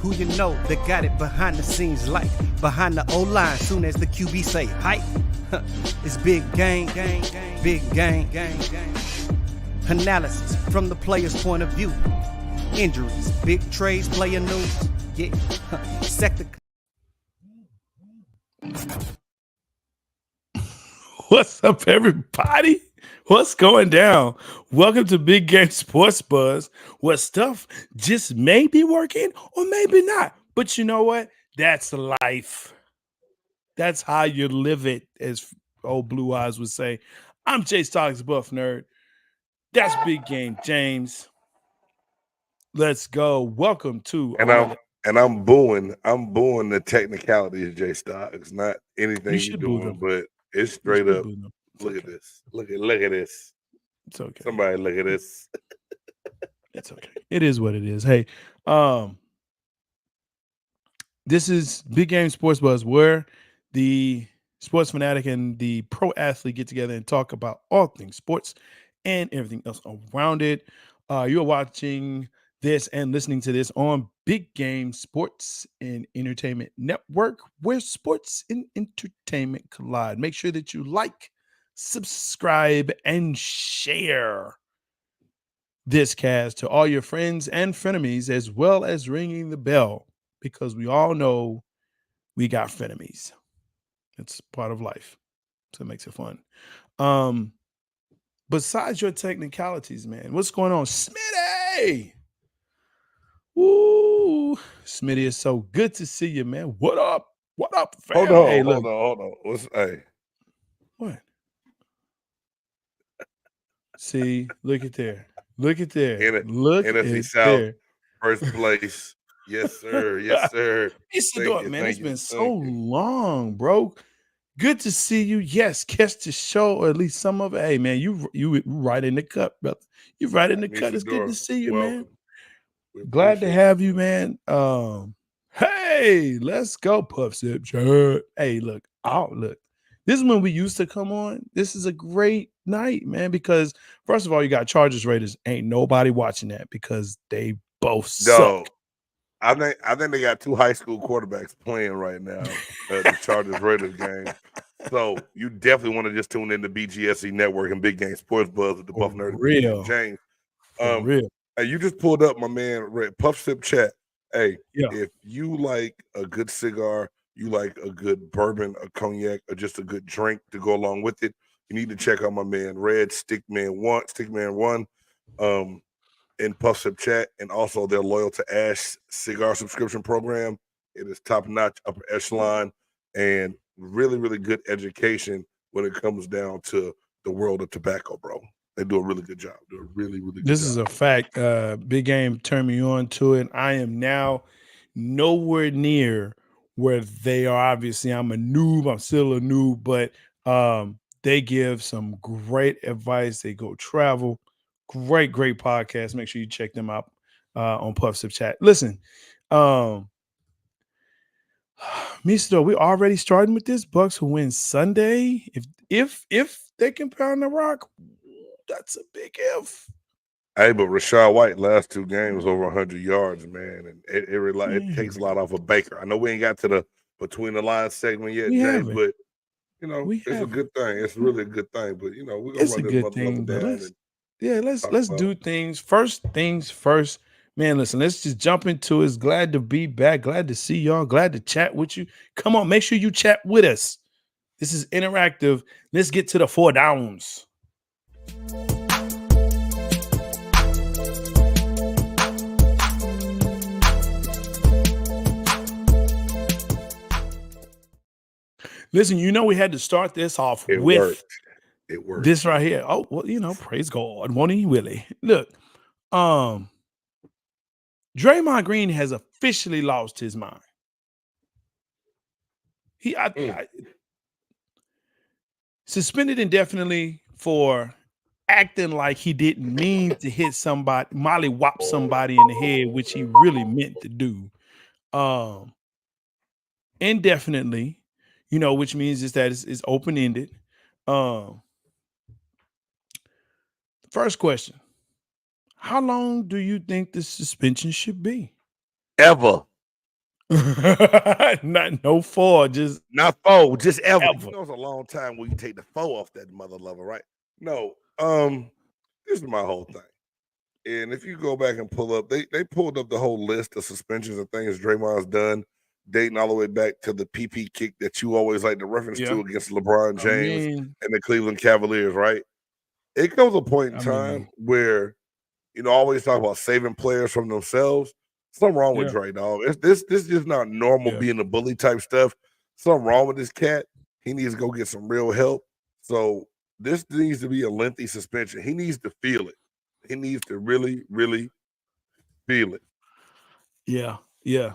Who you know that got it behind the scenes like behind the O-line soon as the QB say hype? It's big game, big game. Analysis from the player's point of view. Injuries, big trades, player news. Yeah, sector. What's up, everybody? What's going down? Welcome to Big Game Sports Buzz, where stuff just may be working or maybe not. But you know what? That's life. That's how you live it, as old Blue Eyes would say. I'm Jay Stocks Buff Nerd. That's Big Game James. Let's go. Welcome to I'm booing the technicalities, Jay Stocks. Not anything you're doing, but it's straight up. Look at this. Look at this. It's okay. Somebody look at this. It's okay. It is what it is. Hey, this is Big Game Sports Buzz, where the sports fanatic and the pro athlete get together and talk about all things sports and everything else around it. You're watching this and listening to this on Big Game Sports and Entertainment Network, where sports and entertainment collide. Make sure that you like, subscribe, and share this cast to all your friends and frenemies, as well as ringing the bell, because we all know we got frenemies. It's part of life, so it makes it fun. Besides your technicalities, man, what's going on, Smitty? Woo, Smitty, is so good to see you, man. What up? What up, fam? Hold on. What? See, look at there. Look at there. Look NFC at South, there. First place. Yes, sir. Yes, sir. Man, it's been so long, bro. Good to see you. Yes, catch the show, or at least some of it. Hey, man, you right in the cut, brother. You right in the cut. It's good to see you, man. Glad to have you, man. Hey, let's go, Puff Sip Shirt. Hey, look. This is when we used to come on. This is a great night, man, because first of all, you got Chargers Raiders. Ain't nobody watching that because they both suck. I think they got two high school quarterbacks playing right now at the Chargers Raiders game. So you definitely want to just tune in to BGSC Network and Big Game Sports Buzz with the Buff Nerd and James. Real. Hey, you just pulled up my man Puff Sip Chat. Hey, yeah. If you like a good cigar, you like a good bourbon, a cognac, or just a good drink to go along with it, you need to check out my man Red Stickman One, in Puff Sip Chat, and also their Loyal to Ash cigar subscription program. It is top notch, upper echelon, and really, really good education when it comes down to the world of tobacco, bro. They do a really good job. This is a fact. Big Game turned me on to it. I am now nowhere near where they are. Obviously, I'm a noob. I'm still a noob, but they give some great advice. They go travel. Great podcast. Make sure you check them out on Puff Sip Chat. Listen, Mister, we already starting with this. Bucks who win Sunday. If they can pound the rock, that's a big if. Hey, but Rashad White last two games over 100 yards, man, and it takes a lot off of Baker. I know we ain't got to the between the lines segment yet, Jay, but you know it's a good thing. It's really a good thing, but you know we're gonna run this motherfucker down. Let's do things first. Things first, man. Listen, let's just jump into it. It's glad to be back. Glad to see y'all. Glad to chat with you. Come on, make sure you chat with us. This is interactive. Let's get to the 4 downs. Listen, you know we had to start this off with it worked. This right here. Oh, well, you know, praise God, won't he, Willie? Look, Draymond Green has officially lost his mind. Suspended indefinitely for acting like he didn't mean to hit somebody, mollywop somebody in the head, which he really meant to do. Indefinitely, you know, which means is that it's open-ended. First question: how long do you think the suspension should be? Ever. Not no 4, just Not 4, just ever. ever. You know, it's a long time when you take the 4 off that mother lover, right? No, this is my whole thing. And if you go back and pull up, they pulled up the whole list of suspensions and things Draymond's done, dating all the way back to the PP kick that you always like to reference Yeah. to against LeBron I James mean, and the Cleveland Cavaliers, right? It comes a point in time where, you know, always talk about saving players from themselves. Something wrong with yeah. Dre, dog. This is just not normal Yeah. being a bully type stuff. Something wrong with this cat. He needs to go get some real help. So this needs to be a lengthy suspension. He needs to feel it. He needs to really, really feel it. Yeah. Yeah.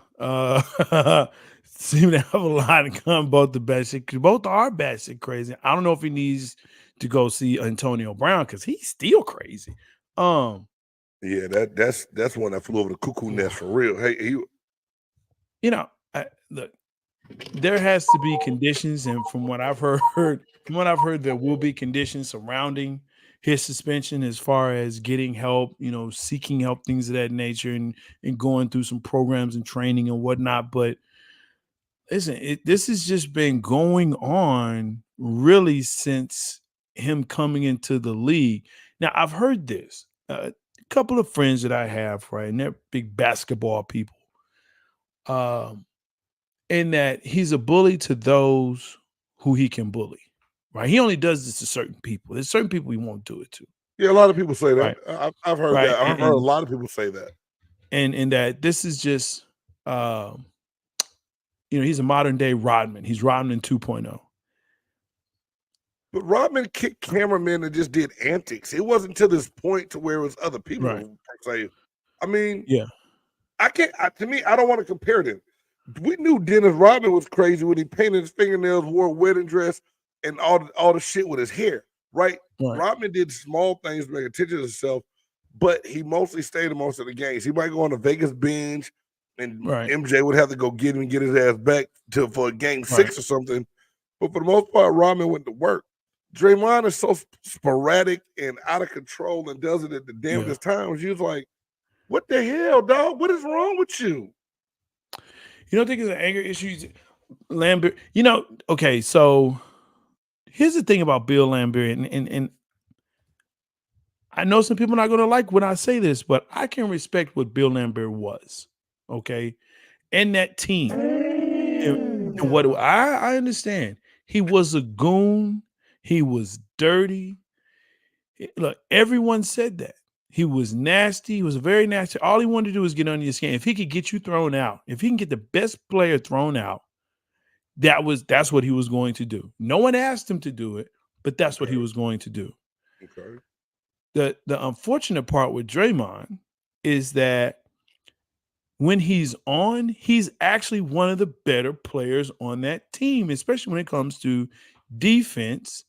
Seem to have a lot in common, both the batshit. Both are batshit crazy. I don't know if he needs to go see Antonio Brown because he's still crazy. Yeah, that's one that flew over the cuckoo nest for real. Hey, you know, look, there has to be conditions, and from what I've heard, there will be conditions surrounding his suspension as far as getting help, you know, seeking help, things of that nature, and going through some programs and training and whatnot. But listen, this has just been going on really since him coming into the league. Now, I've heard this. A couple of friends that I have, right, and they're big basketball people. In that he's a bully to those who he can bully, right? He only does this to certain people. There's certain people he won't do it to. yeah, a lot of people say that. Right. I've heard Right. that. I've heard a lot of people say that. And that this is just, you know, he's a modern day Rodman. He's Rodman 2.0. But Rodman kicked cameramen and just did antics. It wasn't to this point to where it was other people Right. per se. I mean, Yeah. I can't. To me, I don't want to compare them. We knew Dennis Rodman was crazy when he painted his fingernails, wore a wedding dress, and all the shit with his hair. Right? Rodman did small things to make attention to himself, but he mostly stayed in most of the games. He might go on a Vegas binge, and MJ would have to go get him and get his ass back for a game 6 or something. But for the most part, Rodman went to work. Draymond is so sporadic and out of control and does it at the damnedest times. You was like, what the hell, dog? What is wrong with you? You don't think it's an anger issue? Lambert, you know, okay, so here's the thing about Bill Lambert, and I know some people are not going to like when I say this, but I can respect what Bill Lambert was, okay, and that team. And what I understand, he was a goon. He was dirty. Look, everyone said that. He was nasty. He was very nasty. All he wanted to do was get under your skin. If he could get you thrown out, if he can get the best player thrown out, that's what he was going to do. No one asked him to do it, but that's what he was going to do. Okay. The unfortunate part with Draymond is that when he's on, he's actually one of the better players on that team, especially when it comes to defense,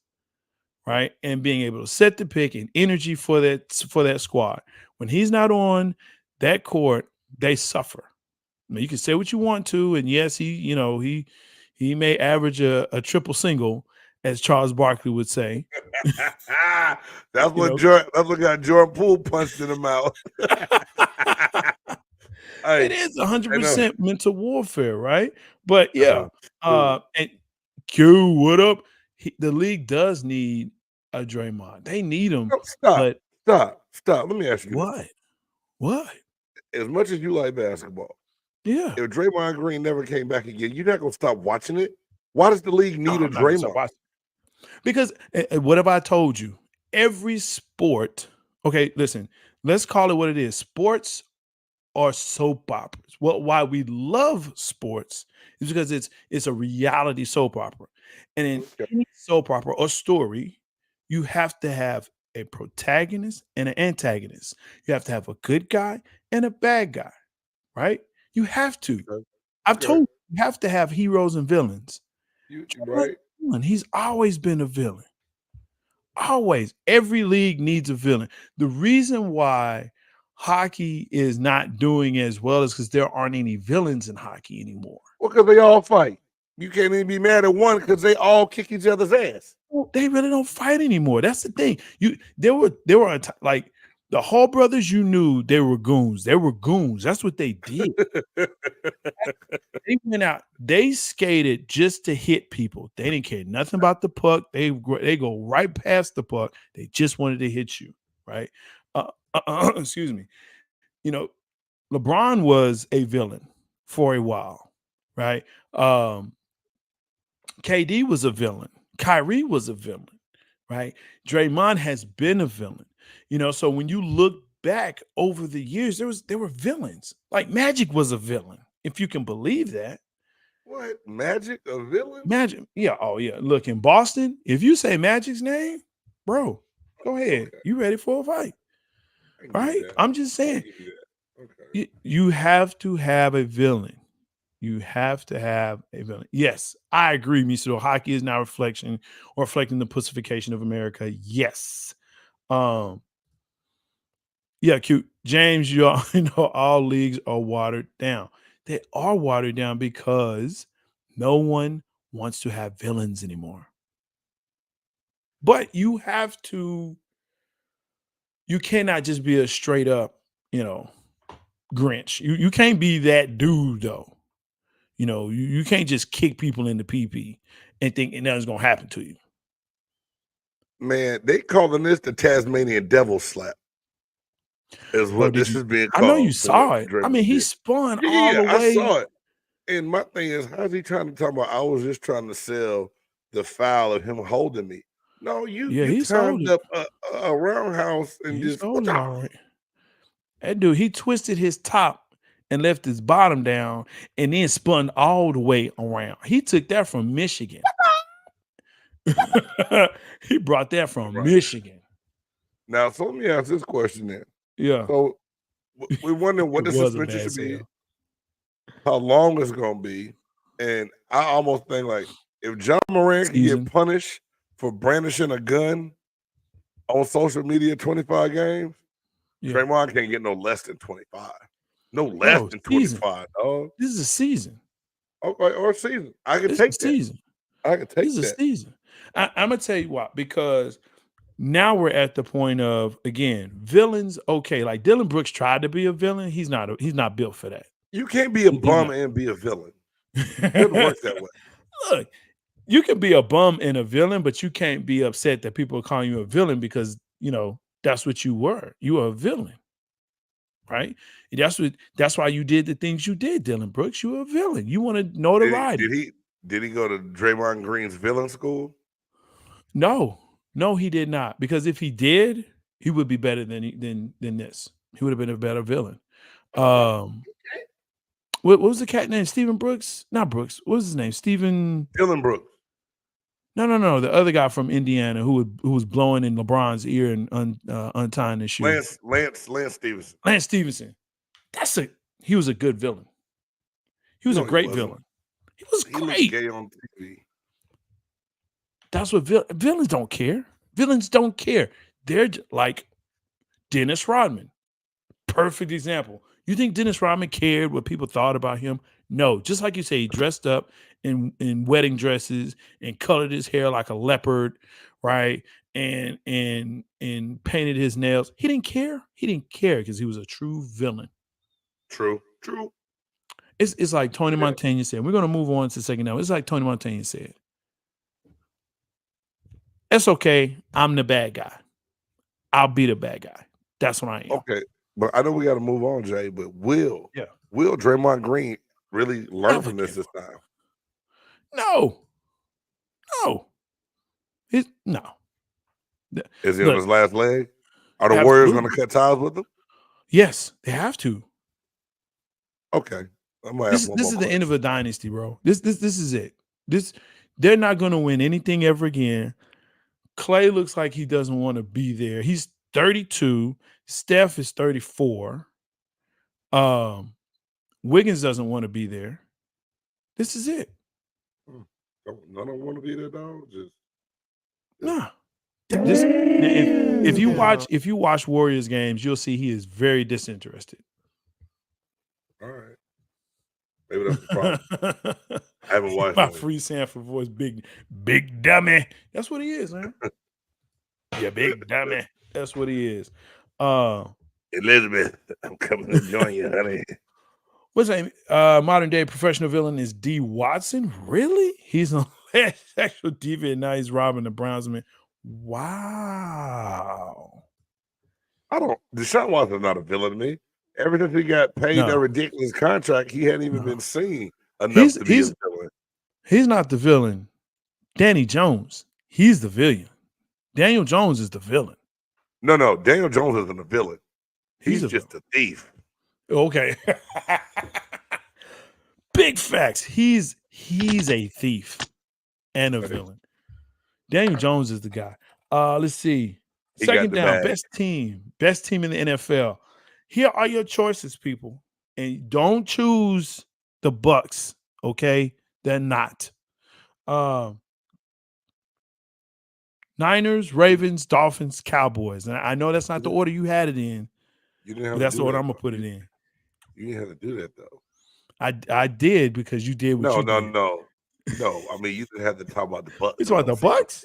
right? And being able to set the pick and energy for that squad. When he's not on that court, they suffer. I mean, you can say what you want to, and yes, he may average a triple single, as Charles Barkley would say. That's what got Jordan Poole punched in the mouth. It is 100% mental warfare, right? But yeah, and Q, what up? The league does need a Draymond. They need him. Stop. Let me ask you what? As much as you like basketball, yeah. If Draymond Green never came back again, you're not gonna stop watching it. Why does the league need a Draymond? Because what have I told you? Every sport. Okay, listen. Let's call it what it is. Sports are soap operas. Why we love sports is because it's a reality soap opera, and in any soap opera or story, you have to have a protagonist and an antagonist. You have to have a good guy and a bad guy, right? You have to. I've told you have to have heroes and villains. Right? He's always been a villain. Always. Every league needs a villain. The reason why hockey is not doing as well is because there aren't any villains in hockey anymore. Well, because they all fight. You can't even be mad at one because they all kick each other's ass. Well, they really don't fight anymore. That's the thing. There were like the Hall brothers. You knew they were goons. They were goons. That's what they did. They went out. They skated just to hit people. They didn't care nothing about the puck. They go right past the puck. They just wanted to hit you, right? Excuse me. You know, LeBron was a villain for a while, right? KD was a villain. Kyrie was a villain, right? Draymond has been a villain. So when you look back over the years, there were villains. Like Magic was a villain, if you can believe that. What? Magic, a villain? Magic, yeah. Oh, yeah. Look, in Boston, if you say Magic's name, bro, go ahead. Okay. You ready for a fight? Right? I'm just saying, Okay. you have to have a villain. You have to have a villain. Yes, I agree, Miso. Hockey is now reflecting the pussification of America. Yes. Yeah, cute. James, you all know all leagues are watered down. They are watered down because no one wants to have villains anymore. But you cannot just be a straight up, Grinch. You can't be that dude though. You can't just kick people in the pee and think nothing's gonna happen to you. Man, they calling this the Tasmanian devil slap. Is what this is being called. I know you saw it. I mean, he spun all the way. I saw it. And my thing is, how's he trying to talk about? I was just trying to sell the foul of him holding me. No, you timed up a roundhouse and just all right. That dude, he twisted his top and left his bottom down and then spun all the way around. He took that from Michigan. He brought that from Michigan. Now, so let me ask this question then. Yeah. So we're wondering what the suspension should be, how long it's going to be. And I almost think like if John Moran can get punished for brandishing a gun on social media 25 games, Draymond can't get no less than 25. No less than 25, dog. This is a season. Okay, or a season. I can take that. Season. I can take this that. This is a season. I'm going to tell you why. Because now we're at the point of, again, villains. Okay, like Dylan Brooks tried to be a villain. He's not built for that. You can't be a bum and be a villain. It doesn't work that way. Look, you can be a bum and a villain, but you can't be upset that people are calling you a villain because, that's what you were. You were a villain, right? That's why you did the things you did, Dylan Brooks. You were a villain. You wanted notoriety. Did he go to Draymond Green's villain school? No, he did not. Because if he did, he would be better than this. He would have been a better villain. What was the cat name? Stephen Brooks? Not Brooks. What was his name? Dylan Brooks. No. The other guy from Indiana who was blowing in LeBron's ear and untying his shoe. Lance Stevenson. Lance Stevenson. He was a good villain. He was a great villain. He was great. He was gay on TV. That's what villains don't care. Villains don't care. They're like Dennis Rodman. Perfect example. You think Dennis Rodman cared what people thought about him? No. Just like you say, he dressed up in wedding dresses and colored his hair like a leopard, right? And painted his nails. He didn't care. He didn't care because he was a true villain. True. It's like Tony Montana said. We're going to move on to the second now. It's like Tony Montana said. It's okay. I'm the bad guy. I'll be the bad guy. That's what I am. Okay. But I know we got to move on, Jay. But will Draymond Green really learn from this time? No. No. Is he on his last leg? Are the Warriors going to cut ties with him? Yes, they have to. Okay. This is the end of a dynasty, bro. This is it. They're not going to win anything ever again. Clay looks like he doesn't want to be there. He's 32. Steph is 34. Wiggins doesn't want to be there. This is it. None of them want to be there, dog. Nah. If you watch Warriors games, you'll see he is very disinterested. All right. Maybe that's the problem. I haven't watched my free Sanford voice, big dummy. That's what he is, man. Yeah, big dummy. That's what he is. Elizabeth, I'm coming to join you, honey. What's that? Modern day professional villain is D. Watson. Really? He's an sexual deviant. And now he's robbing the Browns. Man. Wow. Deshaun Watson's not a villain to me. Ever since he got paid that No. ridiculous contract, he hadn't even No. been seen enough to be a villain. He's not the villain. Danny Jones. He's the villain. Daniel Jones is the villain. No. Daniel Jones isn't a villain. He's just a thief. Okay. Big facts. He's a thief and a villain. Daniel Jones is the guy. Let's see. Second down, best team in the NFL. Here are your choices, people. And don't choose the Bucks, okay? They're not. Niners, Ravens, Dolphins, Cowboys. And I know that's not the order you had it in. You didn't have but that's the order I'm gonna put it in. You didn't have to do that though. I did because you did what you did. No. I mean, you didn't have to talk about the Bucks. You talking about the Bucks?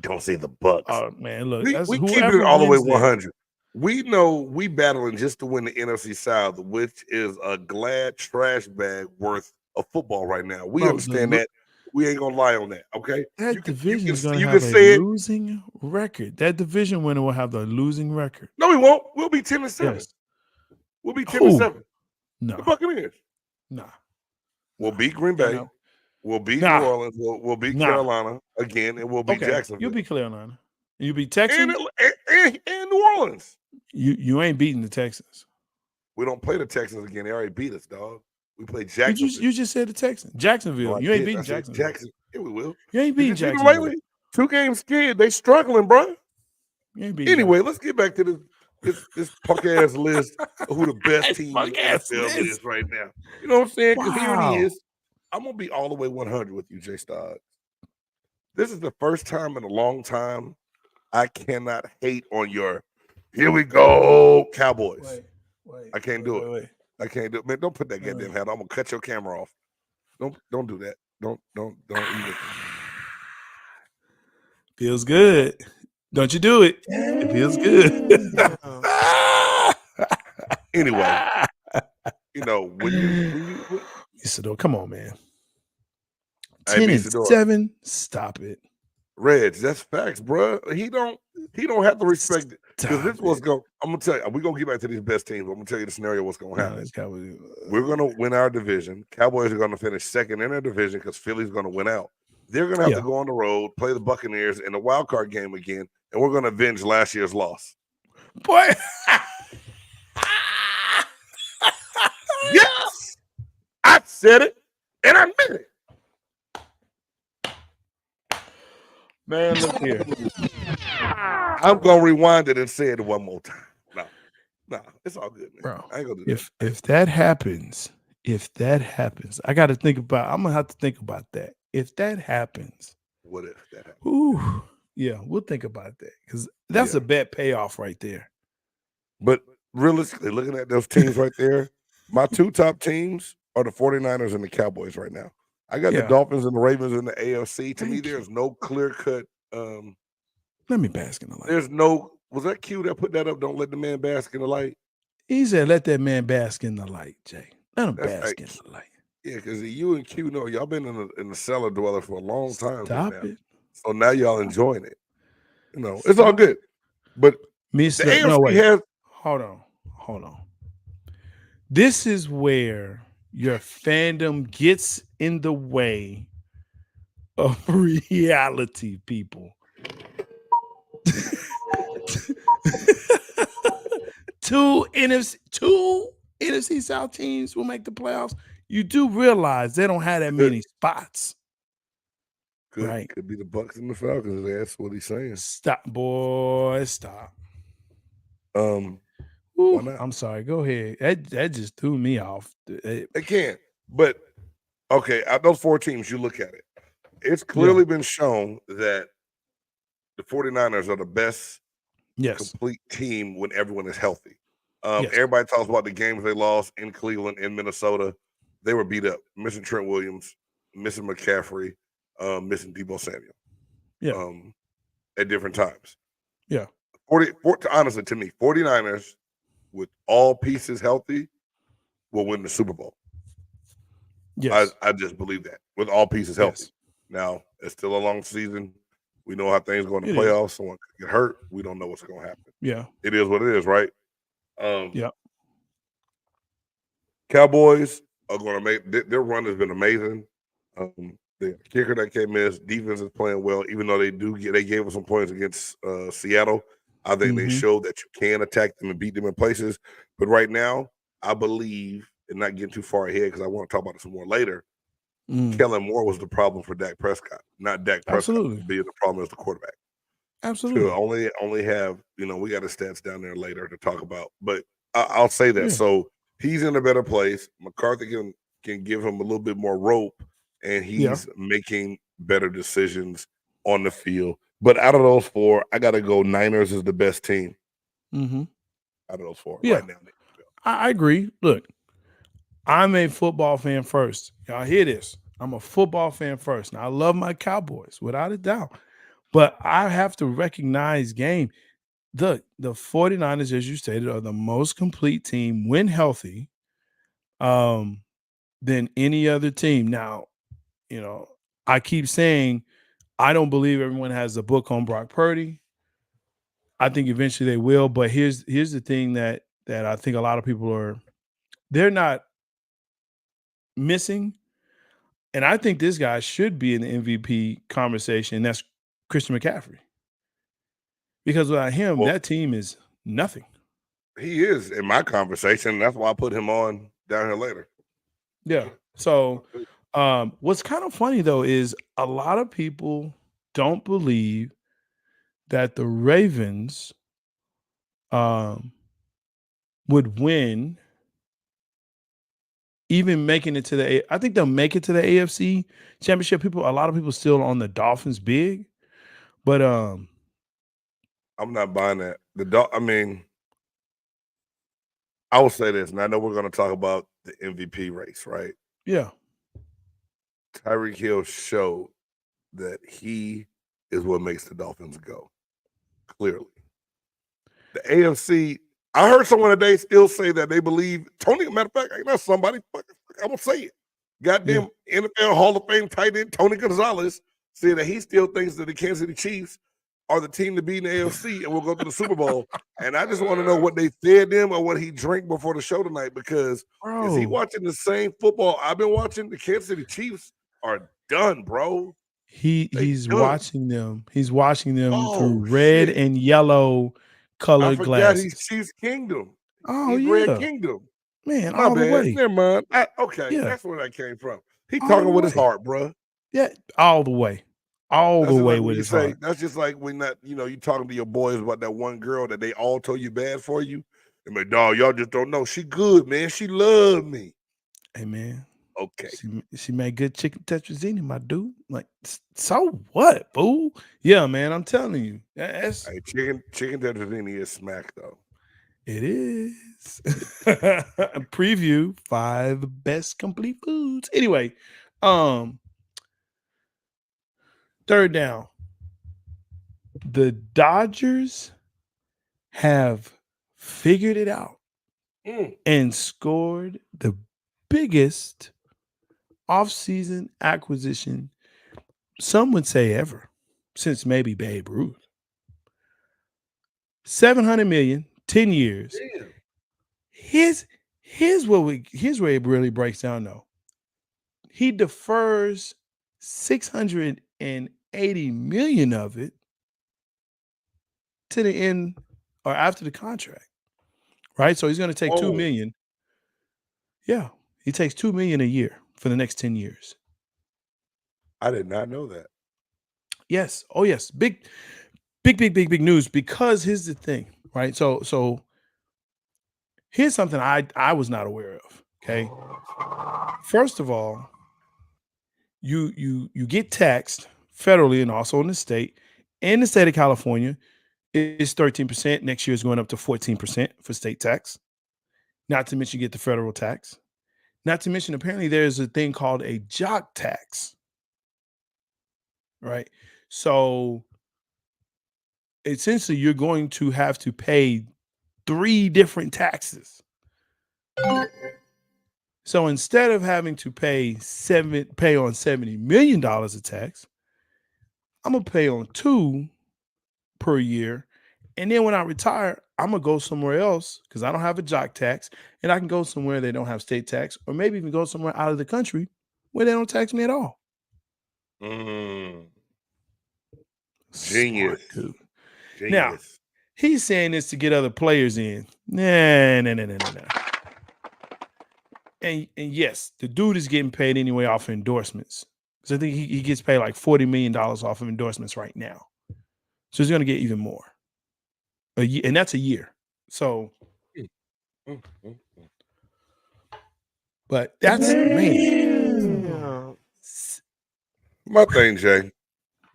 Don't say the Bucks. Oh man, look, we keep it all the way 100. We know we battling just to win the NFC South, which is a glad trash bag worth of football right now. We understand that. We ain't gonna lie on that, okay? That division is gonna have a losing record. That division winner will have the losing record. No, we won't. We'll be 10-7. Yes. We'll be 10-7. No, the Buccaneers. Nah. We'll beat Green Bay. We'll beat New Orleans. We'll beat Carolina again, and we'll beat Jacksonville. You'll beat Carolina. You beat Texans and New Orleans. You ain't beating the Texans. We don't play the Texans again. They already beat us, dog. We play Jacksonville. You just said the Texans. Jacksonville. No, you ain't beating Jacksonville. Yeah, we will. You ain't beating Jacksonville. Lately? 2 games scared. They struggling, bro. You ain't beating anyway, let's get back to this punk ass list of who the best team in the NFL is right now. You know what I'm saying? Because here it is. I'm gonna be all the way 100 with you, Jay Stoggs. This is the first time in a long time I cannot hate on your here we go Cowboys. I can't do it. I can't do it. Man, don't put that goddamn hat on. I'm gonna cut your camera off. Don't do that. Don't even. Feels good. Don't you do it. It feels good. Anyway, you know, when you Isidore, come on, man. Hey, 10-7. Stop it. Reds, that's facts, bro. He don't have to respect it. Because this was going. I'm gonna tell you, we're gonna get back to these best teams. I'm gonna tell you the scenario what's gonna happen. We're gonna win our division. Cowboys are gonna finish second in their division because Philly's gonna win out. They're gonna have to go on the road, play the Buccaneers in the wild card game again, and we're gonna avenge last year's loss. Boy. Yes, I said it, and I meant it. Man, look here. I'm gonna rewind it and say it one more time. No, it's all good, man. Bro, I ain't gonna do that. If that happens, I got to think about. I'm gonna have to think about that. If that happens, what if that happens? Ooh, yeah, we'll think about that because that's a bet payoff right there. But realistically, looking at those teams right there, my 2 top teams are the 49ers and the Cowboys right now. I got the Dolphins and the Ravens in the AFC. To me, there's no clear cut. Let me bask in the light. There's no. Was that Q that put that up? Don't let the man bask in the light. He said, "Let that man bask in the light, Jay. Let him bask in the light." Yeah, because you and Q know y'all been in the cellar dweller for a long time. Stop it. So now y'all enjoying it. You know, it's all good. But the AFC has. Hold on. This is where your fandom gets in the way of reality, people. Two NFC South teams will make the playoffs. You do realize they don't have that many spots. Right. Could be the Bucks and the Falcons. That's what he's saying. Stop, boy. Stop. I'm sorry. Go ahead. That just threw me off. It can't. But okay, out those 4 teams, you look at it. It's clearly been shown that the 49ers are the best complete team when everyone is healthy. Everybody talks about the games they lost in Cleveland, in Minnesota. They were beat up, missing Trent Williams, missing McCaffrey, missing Deebo Samuel. At different times. Yeah. Honestly, to me, 49ers with all pieces healthy will win the Super Bowl. Yes. I just believe that with all pieces healthy. Yes. Now it's still a long season. We know how things go in the It is. playoffs. Someone could get hurt. We don't know what's going to happen. Yeah. It is what it is, right? Um, Yeah. Cowboys are going to make their run has been amazing. The kicker that came in, defense is playing well, even though they gave us some points against Seattle. I think they Mm-hmm. showed that you can attack them and beat them in places. But right now, I believe, and not getting too far ahead because I want to talk about this some more later. Kellen Moore was the problem for Dak Prescott, not Dak Prescott Absolutely. being the problem as the quarterback. To Absolutely. only have, we got the stats down there later to talk about, but I'll say that. Yeah. So he's in a better place. McCarthy can give him a little bit more rope, and Yeah. he's making better decisions on the field. But out of those four, I got to go. Niners is the best team Mm-hmm. out of those four Yeah. right now. I agree. Look, I'm a football fan first. Y'all hear this? I'm a football fan first. Now I love my Cowboys without a doubt. But I have to recognize game. The 49ers, as you stated, are the most complete team when healthy than any other team. Now, I keep saying I don't believe everyone has a book on Brock Purdy. I think eventually they will, but here's the thing that I think a lot of people they're not missing. And I think this guy should be in the MVP conversation. And that's Christian McCaffrey. Because without him, Well, that team is nothing. he is in my conversation. That's why I put him on down here later. Yeah. So what's kind of funny though is a lot of people don't believe that the Ravens would win, even making it to I think they'll make it to the AFC championship. A lot of people still on the Dolphins big, but I'm not buying that. I will say this, and I know we're going to talk about the MVP race, right? yeah. Tyreek Hill showed that he is what makes the Dolphins go. Clearly, the AFC. I heard someone today still say that they believe Tony. Matter of fact, ain't that somebody? I'm gonna say it. Goddamn NFL Hall of Fame tight end Tony Gonzalez said that he still thinks that the Kansas City Chiefs are the team to beat in the AFC and will go to the Super Bowl. And I just want to know what they fed them or what he drank before the show tonight, because is he watching the same football I've been watching? The Kansas City Chiefs are done, bro. He's watching them. He's watching them through red and yellow I colored forgot he's glasses. Chiefs Kingdom. Oh He's Red Kingdom. man, My all bad. the way. Never mind. Okay, Yeah. that's where that came from. He All talking the with his way. heart, bro. Yeah, all the way, all That's the just way like when with you his say. heart. That's just like when you talking to your boys about that one girl that they all told you bad for you. And like, dog, y'all just don't know. She good, man. She love me. Hey man, Okay. she made good chicken tetrazzini, my dude. Like, so what, fool? Yeah, man, I'm telling you, that's Hey, chicken tetrazzini is smack though. it is. Preview 5 best complete foods. Anyway, third down. The Dodgers have figured it out and scored the biggest offseason acquisition, some would say ever, since maybe Babe Ruth. $700 million, 10 years. Damn. Here's where it really breaks down though. He defers 680 million of it to the end or after the contract. Right? So he's going to take 2 million. Yeah. He takes 2 million a year for the next 10 years. I did not know that. Yes. Oh yes. Big news, because here's the thing, right? So here's something I was not aware of. Okay. First of all, you get taxed federally and also in the state. In the state of California, it's 13%. Next year is going up to 14% for state tax. Not to mention you get the federal tax. Not to mention, apparently there's a thing called a jock tax. Right. So essentially you're going to have to pay 3 different taxes. So instead of having to pay on $70 million of tax, I'm gonna pay on 2 per year. And then when I retire, I'm gonna go somewhere else because I don't have a jock tax, and I can go somewhere they don't have state tax, or maybe even go somewhere out of the country where they don't tax me at all. Smart Genius. dude. Now, Genius. he's saying this to get other players in. Nah. And yes, the dude is getting paid anyway off of endorsements. Because I think he gets paid like $40 million off of endorsements right now. So he's gonna get even more. A year, and that's a year. So, but that's man. My thing, Jay.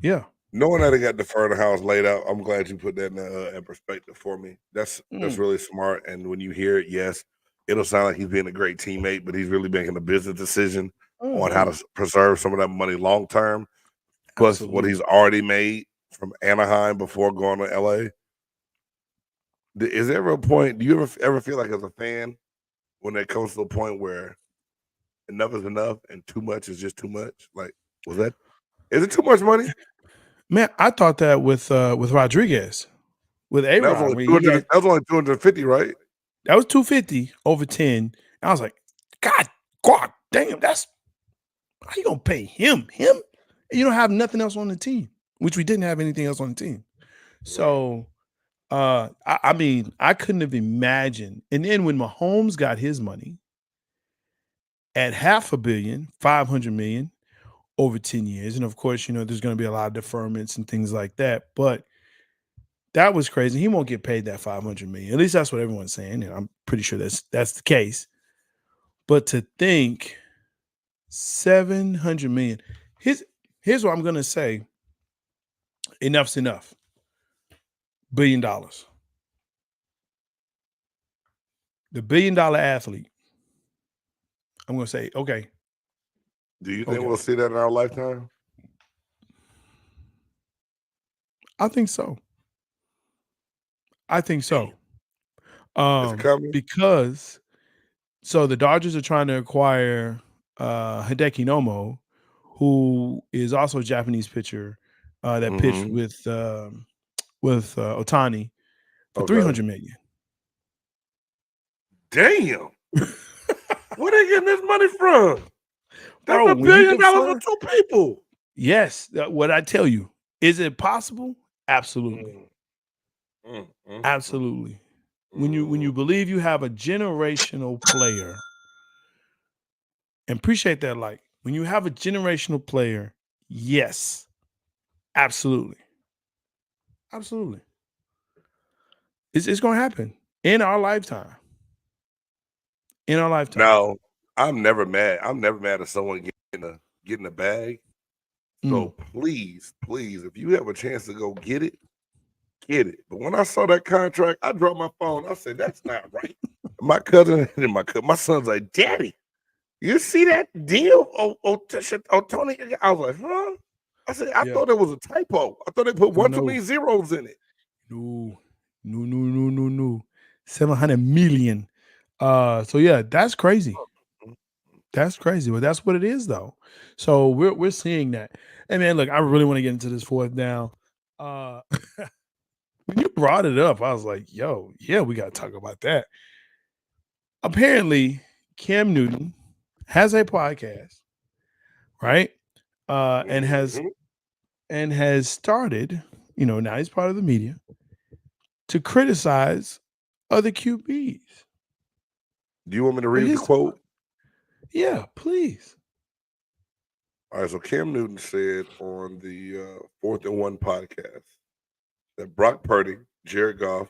Yeah. Knowing that I got the front of the house laid out, I'm glad you put that in perspective for me. That's really smart. And when you hear it, yes, it'll sound like he's being a great teammate, but he's really making a business decision on how to preserve some of that money long term. Plus, what he's already made from Anaheim before going to LA. Is there ever a point? Do you ever feel like as a fan when it comes to a point where enough is enough and too much is just too much? Like, is it too much money? Man, I thought that with Rodriguez, with A-Rod. That was only 250, right? That was 250 over 10. I was like, God damn, that's how you gonna pay him? And you don't have nothing else on the team, which we didn't have anything else on the team. So I mean, I couldn't have imagined. And then when Mahomes got his money at $500 million, 500 million over 10 years, and of course, there's going to be a lot of deferments and things like that, but that was crazy. He won't get paid that 500 million. At least that's what everyone's saying, and I'm pretty sure that's the case. But to think 700 million, here's what I'm going to say. Enough's enough. $1 billion. The $1 billion athlete. I'm going to say, okay. Do you think we'll see that in our lifetime? I think so. It's coming. Because the Dodgers are trying to acquire Hideki Nomo, who is also a Japanese pitcher that pitched with Ohtani for $300 million. Damn. Where they getting this money from? That's $1 billion for 2 people. Yes. What I tell you. Is it possible? Absolutely. Absolutely. When you believe you have a generational player, and appreciate that, like when you have a generational player, yes, absolutely. Absolutely. It's going to happen in our lifetime. Now, I'm never mad. I'm never mad at someone getting a bag. So please, if you have a chance to go get it, get it. But when I saw that contract, I dropped my phone. I said, "That's not right." My cousin and my son's like, "Daddy, you see that deal? Tony." I was like, "Huh?" I said, "I thought it was a typo. I thought they put one too many zeros in it." No. 700 million. So yeah, that's crazy. That's crazy. But that's what it is, though. So we're seeing that. And man, look, I really want to get into this fourth down. When you brought it up, I was like, yo, yeah, we got to talk about that. Apparently, Cam Newton has a podcast, right? And has started, now he's part of the media, to criticize other QBs. Do you want me to read the quote? Yeah, please. All right, so Cam Newton said on the 4th and 1 podcast that Brock Purdy, Jared Goff,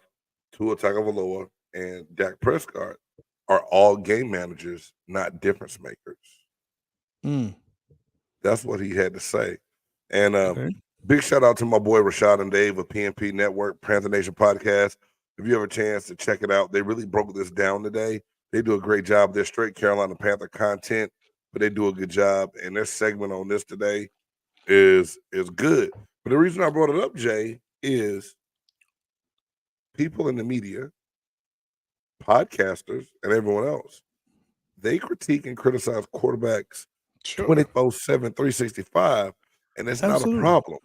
Tua Tagovailoa, and Dak Prescott are all game managers, not difference makers. That's what he had to say. And big shout out to my boy Rashad and Dave of PNP Network, Panther Nation Podcast. If you have a chance to check it out, they really broke this down today. They do a great job. They're straight Carolina Panther content, but they do a good job. And their segment on this today is good. But the reason I brought it up, Jay, is people in the media, podcasters, and everyone else, they critique and criticize quarterbacks Sure. 24/7, 365, and it's not a Absolutely. problem.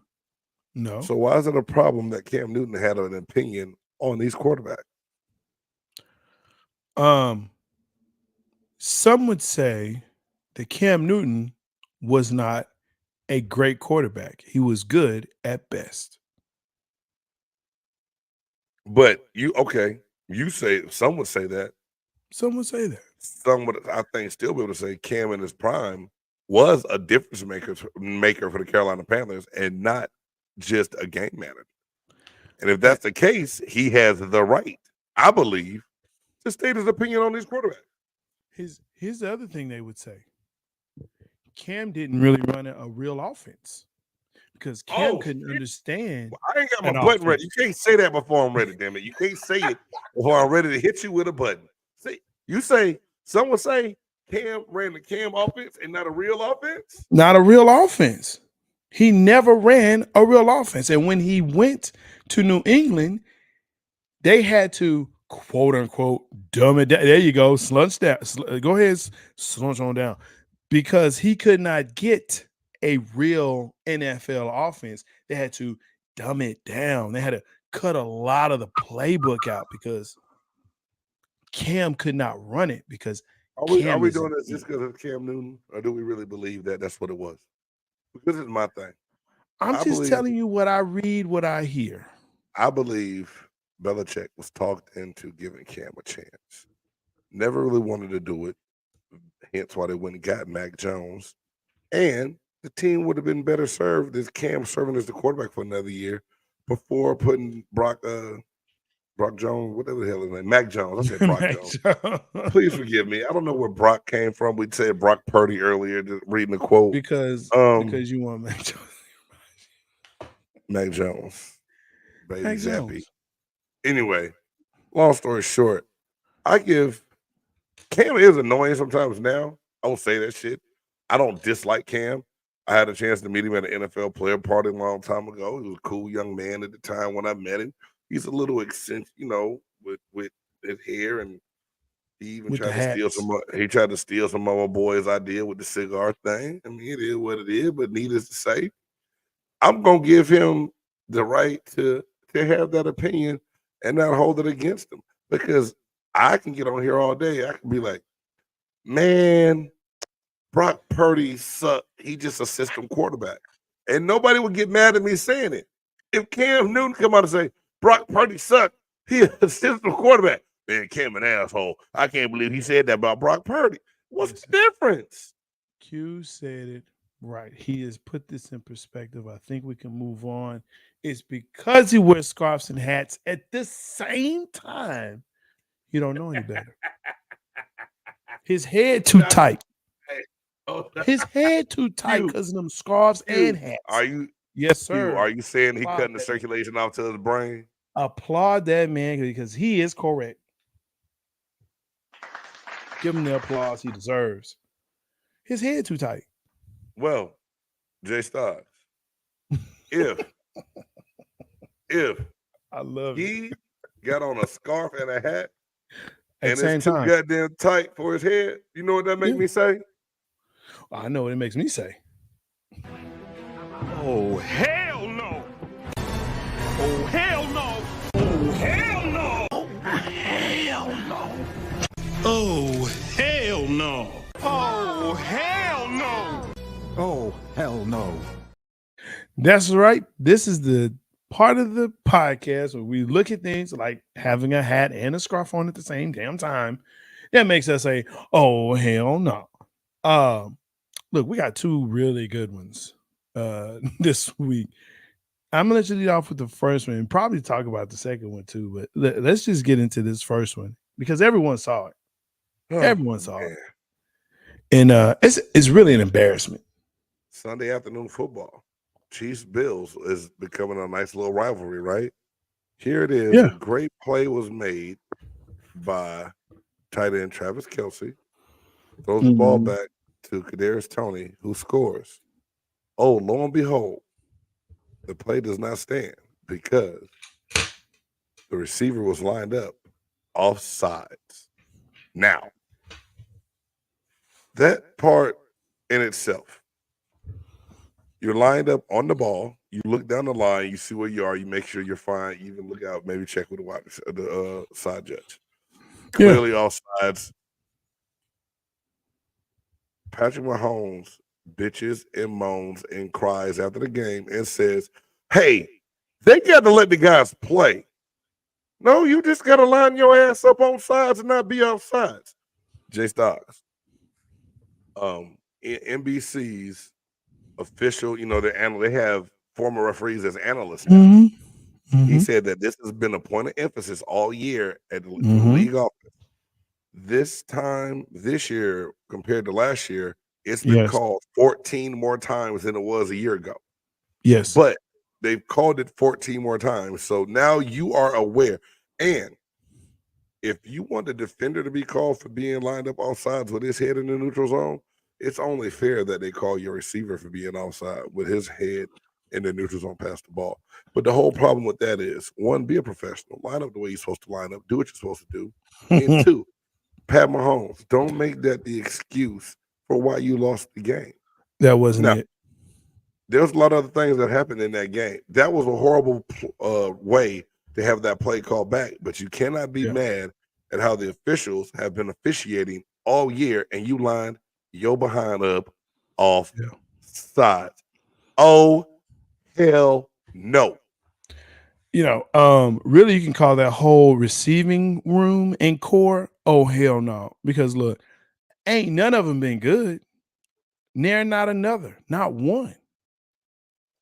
No. So why is it a problem that Cam Newton had an opinion on these quarterbacks? Some would say that Cam Newton was not a great quarterback. He was good at best. But you say some would say that. Some would say that. Some would, I think, still be able to say Cam in his prime was a difference maker for the Carolina Panthers and not just a game manager. And if that's the case, he has the right, I believe, to state his opinion on these quarterbacks. Here's the other thing they would say. Cam didn't really run a real offense because Cam couldn't understand. Well, I ain't got my button ready. You can't say that before I'm ready, damn it. You can't say it before I'm ready to hit you with a button. See, someone say Cam ran the Cam offense and not a real offense? Not a real offense. He never ran a real offense. And when he went to New England, they had to, quote unquote, dumb it down. There you go. Slunch down. Go ahead, slunch on down. Because he could not get a real NFL offense. They had to dumb it down. They had to cut a lot of the playbook out because Cam could not run it because Are we doing this just because of Cam Newton, or do we really believe that that's what it was? Because it's my thing. I'm just telling you what I read, what I hear. I believe Belichick was talked into giving Cam a chance. Never really wanted to do it. Hence why they went and got Mac Jones. And the team would have been better served as Cam serving as the quarterback for another year before putting Brock Jones, whatever the hell his name, Mac Jones. I said Brock Jones. Please forgive me. I don't know where Brock came from. We said Brock Purdy earlier, just reading the quote. Because you want Mac Jones. Mac Jones. Baby Mac Zappy. Jones. Anyway, long story short, Cam is annoying sometimes now. I will say that shit. I don't dislike Cam. I had a chance to meet him at an NFL player party a long time ago. He was a cool young man at the time when I met him. He's a little eccentric, with his hair, and he even tried to steal some. He tried to steal some of my boys' idea with the cigar thing. I mean, it is what it is. But needless to say, I'm gonna give him the right to have that opinion and not hold it against him, because I can get on here all day. I can be like, man, Brock Purdy sucked. He just a system quarterback. And nobody would get mad at me saying it. If Cam Newton come out and say, Brock Purdy sucked, he a system quarterback. Man, Cam an asshole. I can't believe he said that about Brock Purdy. What's the difference? Q said it right. He has put this in perspective. I think we can move on. It's because he wears scarves and hats at the same time. You don't know any better. His head too tight. His head too tight because of them scarves and hats. Are you? Yes, sir. Are you saying he cutting the circulation off to his brain? Applaud that man because he is correct. Give him the applause he deserves. His head too tight. Well, Jay Stars, if I love he got on a scarf and a hat at and it's too goddamn tight for his head, you know what that makes me say? I know what it makes me say. Oh, hell no! Oh, hell no! Oh, hell no! Oh, hell no! Oh, hell no! Oh, hell no! Oh, hell no. That's right. This is the part of the podcast where we look at things like having a hat and a scarf on at the same damn time. That makes us say, oh, hell no. Look, we got two really good ones this week. I'm going to let you lead off with the first one and probably talk about the second one too, but let's just get into this first one because everyone saw it. Everyone saw it. And it's really an embarrassment. Sunday afternoon football. Chiefs Bills is becoming a nice little rivalry, right? Here it is. Yeah. A great play was made by tight end Travis Kelce. Throws the ball back to Kadarius Toney, who scores. Oh, lo and behold, the play does not stand because the receiver was lined up off sides. Now, That part in itself, you're lined up on the ball. You look down the line. You see where you are. You make sure you're fine. You even look out. Maybe check with the side judge. Yeah. Clearly offsides. Patrick Mahomes bitches and moans and cries after the game and says, "Hey, they got to let the guys play. No, you just got to line your ass up on sides and not be off sides." Jay Stocks, NBC's official, they have former referees as analysts now. Mm-hmm. He said that this has been a point of emphasis all year at the Mm-hmm. league office. This year, compared to last year, it's been Yes. called 14 more times than it was a year ago. Yes. But they've called it 14 more times. So now you are aware. And if you want the defender to be called for being lined up offsides with his head in the neutral zone, it's only fair that they call your receiver for being offside with his head in the neutral zone past the ball. But the whole problem with that is, one, be a professional. Line up the way you're supposed to line up. Do what you're supposed to do. And two, Pat Mahomes, don't make that the excuse for why you lost the game. That wasn't it. There's a lot of other things that happened in that game. That was a horrible way to have that play called back, but you cannot be mad at how the officials have been officiating all year and you lined your behind up off sides. Oh, hell no. Really, you can call that whole receiving room and core, oh, hell no. Because look, ain't none of them been good. Near not another, not one.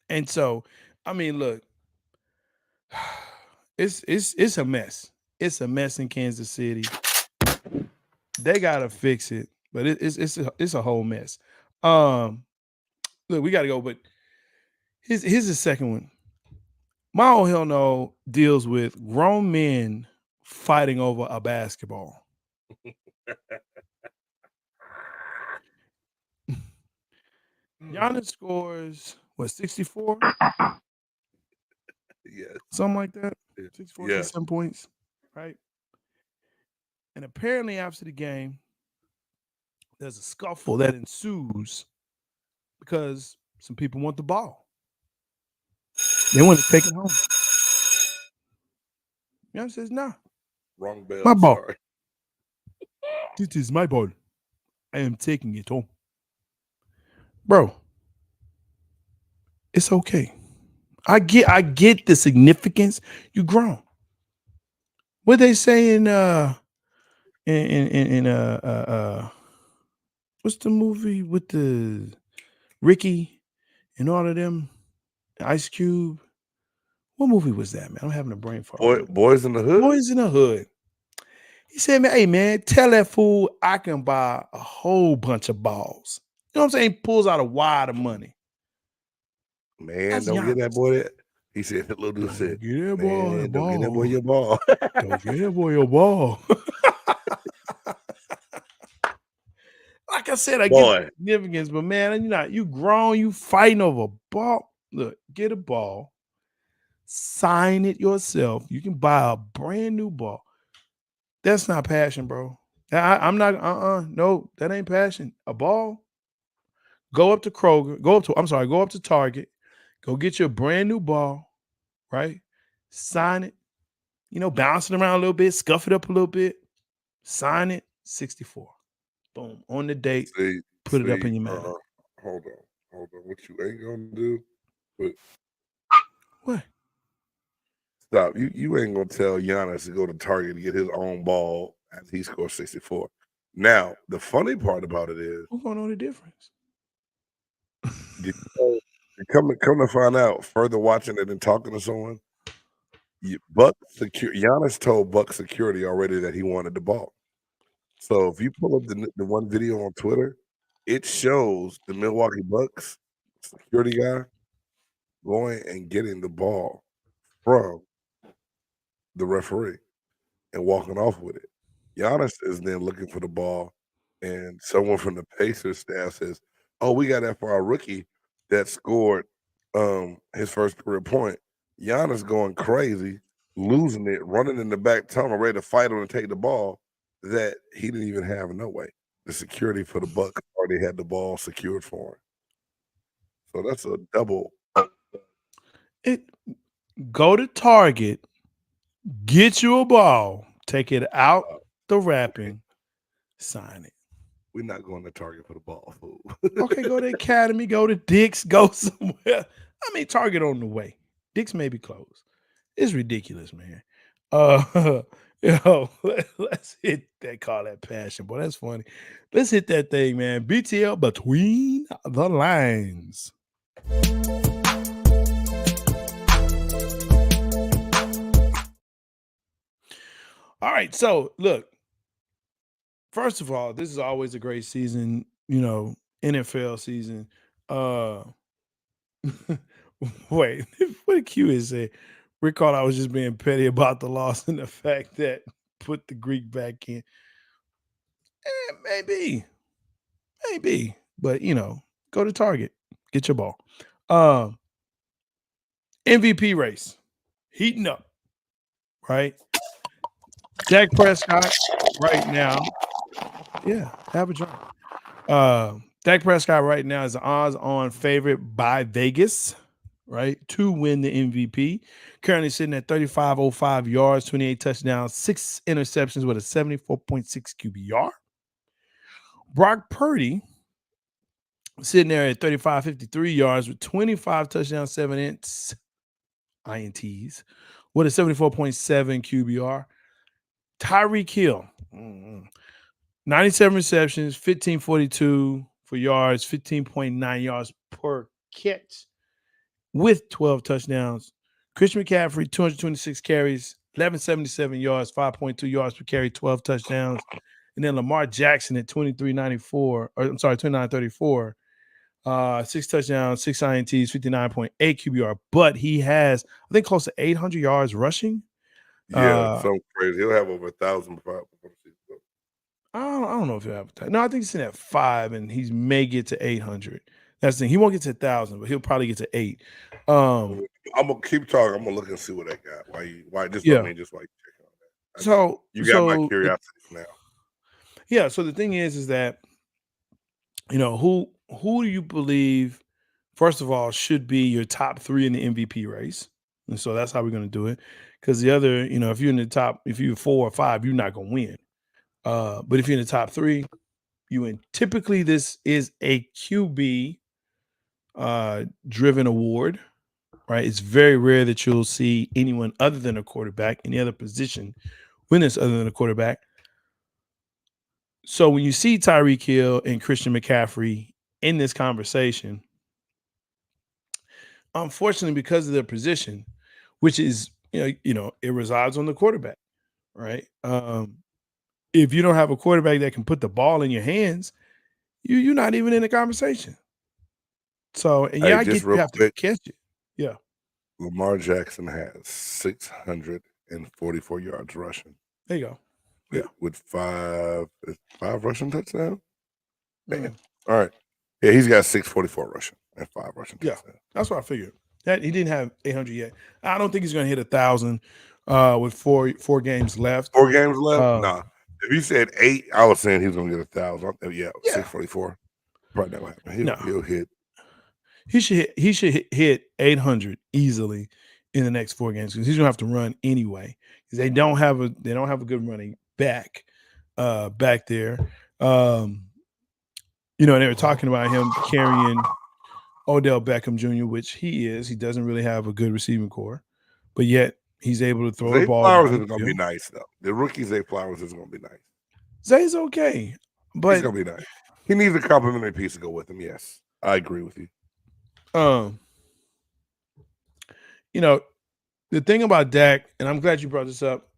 And so, I mean, look, it's a mess. It's a mess in Kansas City. They gotta fix it, but it's a whole mess. Look, we gotta go, but here's the second one. My oh hell no deals with grown men fighting over a basketball. Giannis scores 64? Yeah. Something like that. Yeah. 64, 67 points, right? And apparently after the game, there's a scuffle that ensues because some people want the ball. They want to take it home. Giannis says, nah. Wrong bell. My ball. Sorry. This is my ball. I am taking it home. Bro, it's okay. I get the significance. You grown. What they say in what's the movie with the Ricky and all of them? Ice Cube. What movie was that, man? I'm having a brain fart. Boys in the Hood? Boys in the Hood. He said, man, hey, man, tell that fool I can buy a whole bunch of balls. You know what I'm saying? He pulls out a wad of money. Man, That's don't get Giannis. that boy that. He said, little dude said, Get that man, don't get that boy your ball. Don't get that boy your ball. Like I said, I get the significance, but man, you grown, you fighting over a ball. Look, get a ball, sign it yourself. You can buy a brand new ball. That's not passion, bro. I'm not, no, that ain't passion. A ball, go up to Kroger, go up to Target, go get your brand new ball, right? Sign it, bounce it around a little bit, scuff it up a little bit, sign it, 64. Boom. On the date, put it up in your mouth. Hold on. What you ain't gonna do? But what? Stop. You ain't gonna tell Giannis to go to Target to get his own ball after he scores 64. Now, the funny part about it is, who's gonna know the difference? Come to find out, further watching it and talking to someone, Giannis told Buck security already that he wanted the ball. So if you pull up the one video on Twitter, it shows the Milwaukee Bucks security guy going and getting the ball from the referee and walking off with it. Giannis is then looking for the ball, and someone from the Pacers staff says, "Oh, we got that for our rookie that scored his first career point." Giannis going crazy, losing it, running in the back tunnel, ready to fight on and take the ball that he didn't even have no way. the security for the Bucks already had the ball secured for him. So that's a double. Go to Target, get you a ball, take it out the wrapping, sign it. We're not going to Target for the ball, fool. Okay, go to Academy, go to Dick's, go somewhere. I mean, Target on the way. Dick's may be closed. It's ridiculous, man. Let's hit that, call that passion, boy. That's funny. Let's hit that thing, man. BTL between the lines. All right, so look. First of all, this is always a great season, NFL season. Wait, what did Q is say? Recall I was just being petty about the loss and the fact that put the Greek back in. Maybe. But go to Target, get your ball. MVP race, heating up, right? Dak Prescott right now. Yeah, have a drink. Dak Prescott right now is the odds-on favorite by Vegas, right, to win the MVP. Currently sitting at 3,505 yards, 28 touchdowns, 6 interceptions with a 74.6 QBR. Brock Purdy sitting there at 3,553 yards with 25 touchdowns, 7 INTs with a 74.7 QBR. Tyreek Hill, 97 receptions, 1,542 for yards, 15.9 yards per catch with 12 touchdowns. Christian McCaffrey, 226 carries, 1,177 yards, 5.2 yards per carry, 12 touchdowns. And then Lamar Jackson at 2934, 6 touchdowns, 6 INTs, 59.8 QBR. But he has, I think, close to 800 yards rushing. Yeah, something crazy. He'll have over 1,000 before the season. I don't know if he'll have time. No, I think he's in at 5, and he may get to 800. That's the thing. He won't get to 1,000, but he'll probably get to 8. I'm gonna keep talking. I'm gonna look and see what they got. Why you checking on that? So you got my curiosity now. Yeah. So the thing is that who do you believe, first of all, should be your top 3 in the MVP race? And so that's how we're going to do it. Because the other, if you're in the top, if you're 4 or 5, you're not going to win. But if you're in the top 3, you win. Typically, this is a QB driven award, right? It's very rare that you'll see anyone other than a quarterback, any other position win this other than a quarterback. So when you see Tyreek Hill and Christian McCaffrey in this conversation, unfortunately, because of their position, which is, it resides on the quarterback, right? If you don't have a quarterback that can put the ball in your hands, you're not even in the conversation. So, and I get you have to catch it. Yeah. Lamar Jackson has 644 yards rushing. There you go. Yeah. With 5 rushing touchdowns. Damn. All right. Yeah, he's got 644 rushing and 5 rushing touchdowns. Yeah, that's what I figured. That he didn't have 800 yet. I don't think he's going to hit 1,000 with four games left. 4 games left? Nah. If you said 8, I was saying he was going to get 1,000. Yeah, 644. Probably not going to happen. He'll hit. He should hit 800 easily in the next 4 games because he's going to have to run anyway. Because they don't have a good running back there. And they were talking about him carrying Odell Beckham Jr., which he is. He doesn't really have a good receiving core, but yet he's able to throw the ball. Flowers is going to be nice, though. The rookie Zay Flowers is going to be nice. Zay's okay, but he's going to be nice. He needs a complimentary piece to go with him. Yes, I agree with you. The thing about Dak, and I'm glad you brought this up,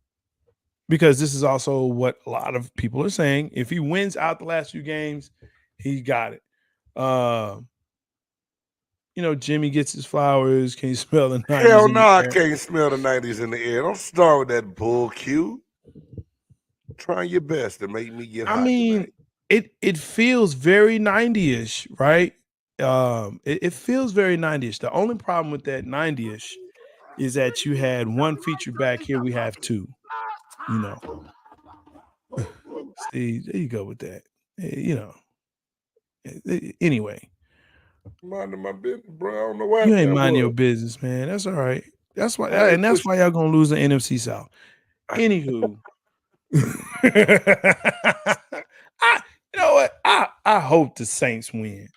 because this is also what a lot of people are saying. If he wins out the last few games, he got it. Jimmy gets his flowers. Can you smell the 90s? Hell no, I can't smell the 90s in the air. Don't start with that bull Q. Trying your best to make me get hot. I mean, it feels very 90-ish, right? It feels very 90-ish. The only problem with that 90-ish is that you had 1 feature back. Here we have 2. See, there you go with that. Anyway, Minding my business, bro. I don't know why you ain't that minding your was. business, man. That's all right. That's why, I ain't and that's why y'all gonna lose the NFC South. Anywho, you know what? I hope the Saints win.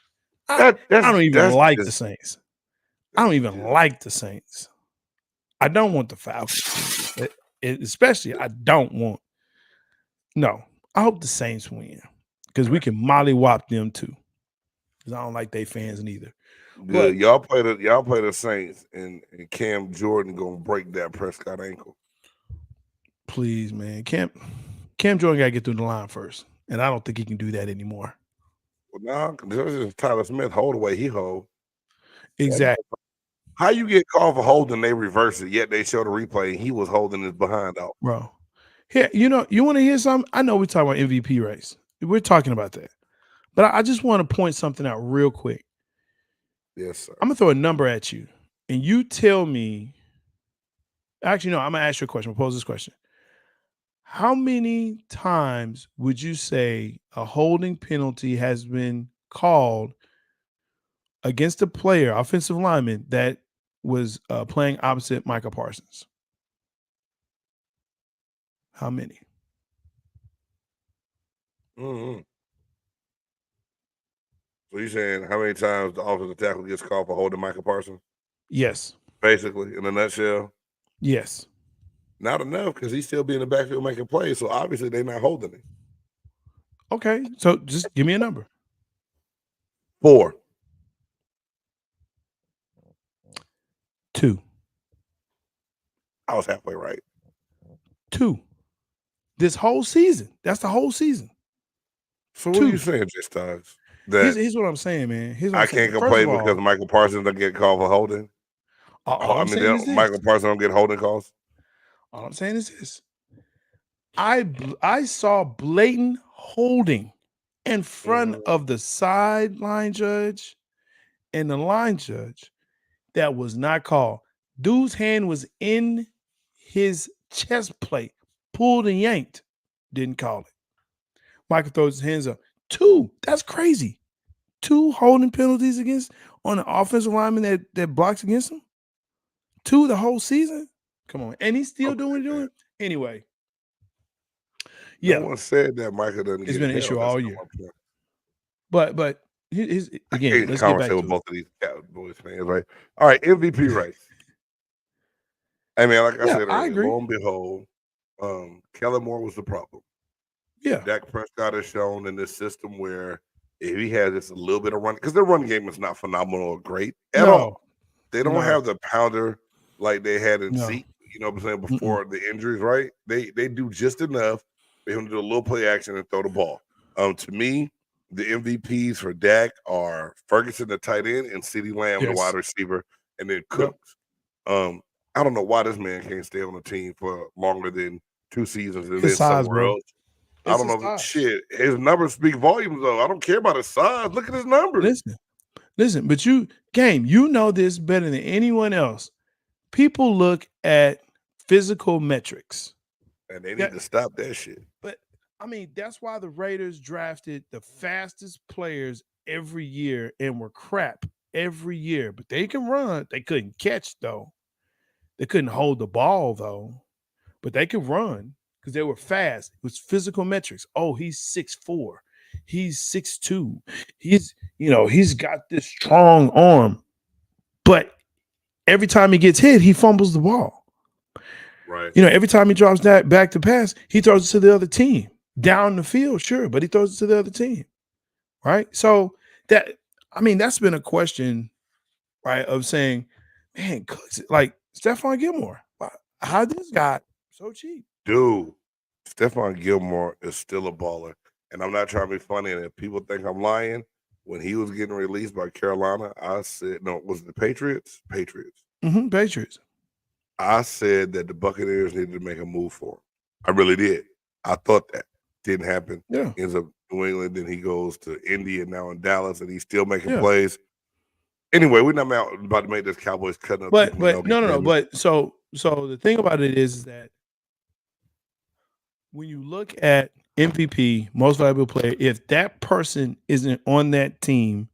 I don't even like the Saints. I don't even like the Saints. I don't want the Falcons to win. Especially, I don't want. No, I hope the Saints win because we can mollywop them too. Because I don't like they fans neither. Good. Y'all play the Saints and Cam Jordan gonna break that Prescott ankle. Please, man. Cam Jordan gotta get through the line first. And I don't think he can do that anymore. Well, this is Tyler Smith hold the way he hold. Exactly. How you get called for holding, they reverse it, yet they show the replay and he was holding his behind out. Bro. Here, you want to hear something? I know we're talking about MVP race. We're talking about that. But I just want to point something out real quick. Yes, sir. I'm going to throw a number at you. And you tell me. Actually, no, I'm going to ask you a question. I'll pose this question. How many times would you say a holding penalty has been called against a player, offensive lineman, that was playing opposite Micah Parsons? How many? Mm-hmm. So you're saying how many times the offensive tackle gets called for holding Micah Parsons? Yes. Basically, in a nutshell. Yes. Not enough because he's still being in the backfield making plays. So obviously they're not holding him. Okay. So just give me a number. 4. 2. I was halfway right. 2. This whole season. That's the whole season. So what are you saying, J Stars? Here's what I'm saying, man. I can't complain because Michael Parsons don't get called for holding. Michael Parsons don't get holding calls. All I'm saying is this. I saw blatant holding in front of the sideline judge and the line judge that was not called. Dude's hand was in his chest plate, pulled and yanked, didn't call it. Michael throws his hands up. 2, that's crazy. 2 holding penalties on an offensive lineman that blocks against him. 2 the whole season. Come on, and he's still doing. Anyway, yeah. No one said that Michael doesn't. It's been an issue all year. But again, let's get back to both of these Cowboys fans, right? All right, MVP race. I mean, like I said, I agree. Lo and behold, Kellen Moore was the problem. Yeah, Dak Prescott has shown in this system where if he has just a little bit of run, because their run game is not phenomenal or great at all. They don't have the pounder like they had in Zeke. You know what I'm saying? Before the injuries, right? They do just enough for him to do a little play action and throw the ball. To me, the MVPs for Dak are Ferguson, the tight end, and CeeDee Lamb, the wide receiver, and then Cooks. I don't know why this man can't stay on the team for longer than 2 seasons and then somewhere else. I don't know. Shit, his numbers speak volumes, though. I don't care about his size. Look at his numbers. Listen, but you know this better than anyone else. People look at physical metrics. And they need to stop that shit. But, I mean, that's why the Raiders drafted the fastest players every year and were crap every year. But they can run. They couldn't catch, though. They couldn't hold the ball, though. But they could run because they were fast. It was physical metrics. Oh, he's 6'4". He's 6'2". He's got this strong arm. But every time he gets hit, he fumbles the ball. Right. Every time he drops that back to pass, he throws it to the other team. Down the field, sure, but he throws it to the other team. Right? So that's been a question, right, of saying, man, like Stephon Gilmore, how this guy so cheap? Dude, Stephon Gilmore is still a baller. And I'm not trying to be funny. And if people think I'm lying, when he was getting released by Carolina, I said, no, was it the Patriots? Patriots. Patriots. I said that the Buccaneers needed to make a move for him. I really did. I thought that. Didn't happen. Yeah. Ends up New England, then he goes to Indy and now in Dallas, and he's still making plays. Anyway, we're not about to make this Cowboys cutting up. But no. But so the thing about it is that when you look at MVP, most valuable player, if that person isn't on that team,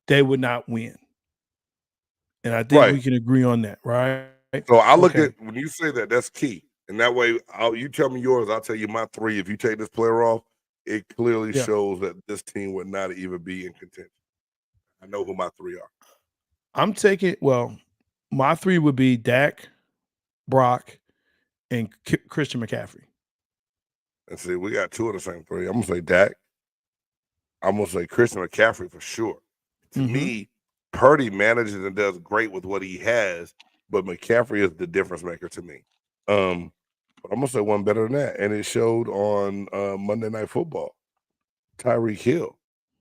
they would not win. And I think we can agree on that, right? So I look at when you say that, that's key. And that way, you tell me yours, I'll tell you my three. If you take this player off, it clearly shows that this team would not even be in contention. I know who my three are. I'm taking, my three would be Dak, Brock, and Christian McCaffrey. And see, we got two of the same three. I'm going to say Dak. I'm going to say Christian McCaffrey for sure. To me, Purdy manages and does great with what he has, but McCaffrey is the difference maker to me. But I'm going to say one better than that, and it showed on Monday Night Football. Tyreek Hill.